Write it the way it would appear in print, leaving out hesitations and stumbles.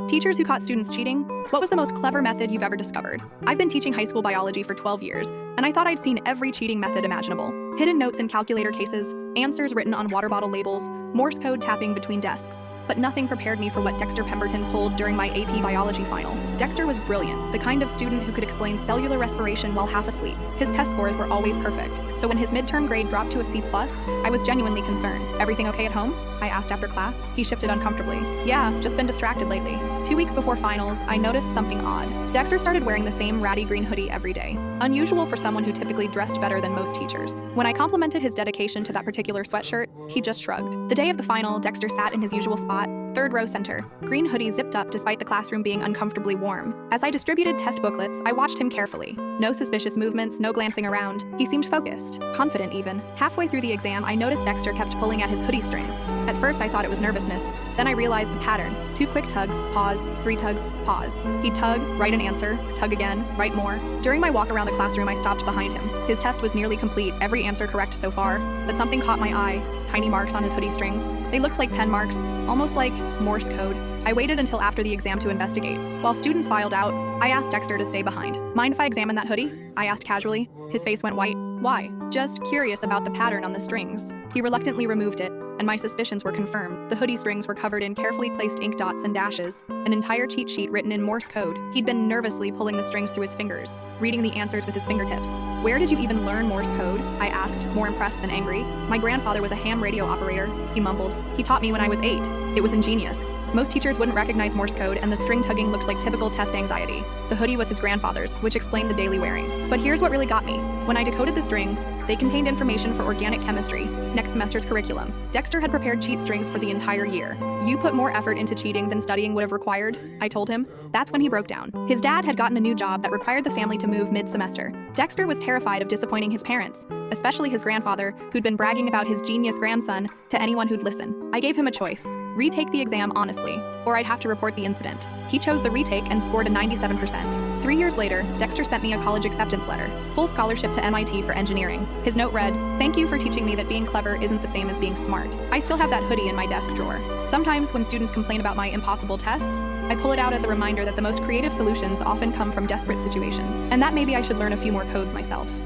Teachers who caught students cheating? What was the most clever method you've ever discovered? I've been teaching high school biology for 12 years, and I thought I'd seen every cheating method imaginable. Hidden notes in calculator cases, answers written on water bottle labels, Morse code tapping between desks. But nothing prepared me for what Dexter Pemberton pulled during my AP biology final. Dexter was brilliant, the kind of student who could explain cellular respiration while half asleep. His test scores were always perfect, so when his midterm grade dropped to a C+, I was genuinely concerned. Everything okay at home? I asked after class. He shifted uncomfortably. Yeah, just been distracted lately. 2 weeks before finals, I noticed something odd. Dexter started wearing the same ratty green hoodie every day. Unusual for someone who typically dressed better than most teachers. When I complimented his dedication to that particular sweatshirt, he just shrugged. The day of the final, Dexter sat in his usual spot, third row center. Green hoodie zipped up despite the classroom being uncomfortably warm. As I distributed test booklets, I watched him carefully. No suspicious movements, no glancing around. He seemed focused, confident even. Halfway through the exam, I noticed Dexter kept pulling at his hoodie strings. At first, I thought it was nervousness. Then I realized the pattern. 2 quick tugs, pause, 3 tugs, pause. He'd tug, write an answer, tug again, write more. During my walk around the classroom, I stopped behind him. His test was nearly complete, every answer correct so far, but something caught my eye. Tiny marks on his hoodie strings. They looked like pen marks, almost like Morse code. I waited until after the exam to investigate. While students filed out, I asked Dexter to stay behind. Mind if I examine that hoodie? I asked casually. His face went white. Why? Just curious about the pattern on the strings. He reluctantly removed it, and my suspicions were confirmed. The hoodie strings were covered in carefully placed ink dots and dashes, an entire cheat sheet written in Morse code. He'd been nervously pulling the strings through his fingers, reading the answers with his fingertips. Where did you even learn Morse code? I asked, more impressed than angry. My grandfather was a ham radio operator, he mumbled. He taught me when I was 8. It was ingenious. Most teachers wouldn't recognize Morse code, and the string tugging looked like typical test anxiety. The hoodie was his grandfather's, which explained the daily wearing. But here's what really got me. When I decoded the strings, they contained information for organic chemistry, next semester's curriculum. Dexter had prepared cheat strings for the entire year. You put more effort into cheating than studying would have required, I told him. That's when he broke down. His dad had gotten a new job that required the family to move mid-semester. Dexter was terrified of disappointing his parents, especially his grandfather, who'd been bragging about his genius grandson to anyone who'd listen. I gave him a choice: retake the exam honestly, or I'd have to report the incident. He chose the retake and scored a 97%. 3 years later, Dexter sent me a college acceptance letter, full scholarship to MIT for engineering. His note read, "Thank you for teaching me that being clever isn't the same as being smart." I still have that hoodie in my desk drawer. Sometimes when students complain about my impossible tests, I pull it out as a reminder that the most creative solutions often come from desperate situations, and that maybe I should learn a few more codes myself.